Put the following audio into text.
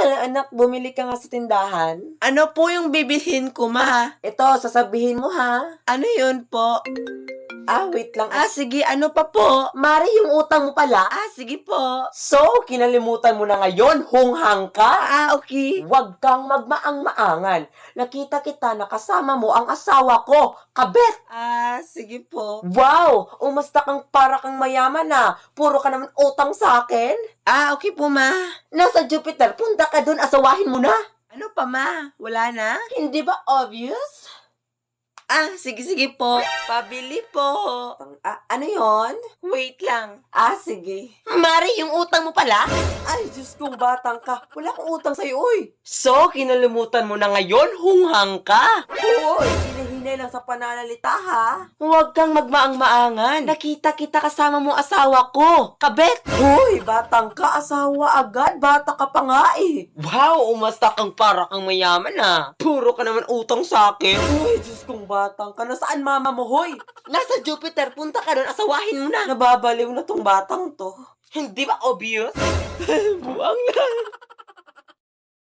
Anak, bumili ka nga sa tindahan. Ano po yung bibilhin ko, ma? Ito, sasabihin mo ha. Ano yun po? Wait lang. Sige, ano pa po? Mari, yung utang mo pala. Sige po. So, kinalimutan mo na ngayon, hunghang ka. Okay. Huwag kang magmaang-maangan. Nakita kita na kasama mo ang asawa ko, kabet. Sige po. Wow, umasta kang para kang mayaman na. Puro ka naman utang sa akin. Okay po, ma. Nasa Jupiter, punta ka dun, asawahin mo na. Ano pa, ma? Wala na? Hindi ba obvious? Sige po. Pabili po. Ano yon? Wait lang. Sige. Mari, yung utang mo pala? Ay, Diyos kong batang ka. Wala akong utang sa'yo, uy. So, kinalimutan mo na ngayon, hunghang ka. Uy, hinahinay lang sa pananalita, ha? Huwag kang magmaang-maangan. Nakita kita kasama mo asawa ko. Kabet. Uy, batang ka, asawa agad. Bata ka pa nga, eh. Wow, umasta kang para kang mayaman na. Puro ka naman utang sa akin. Uy, Diyos kong batang ka. Nasaan mama mo, hoy? Nasa Jupiter, punta ka doon, asawahin mo na. Nababaliw na tong batang to. Hindi ba obvious? Buwang na.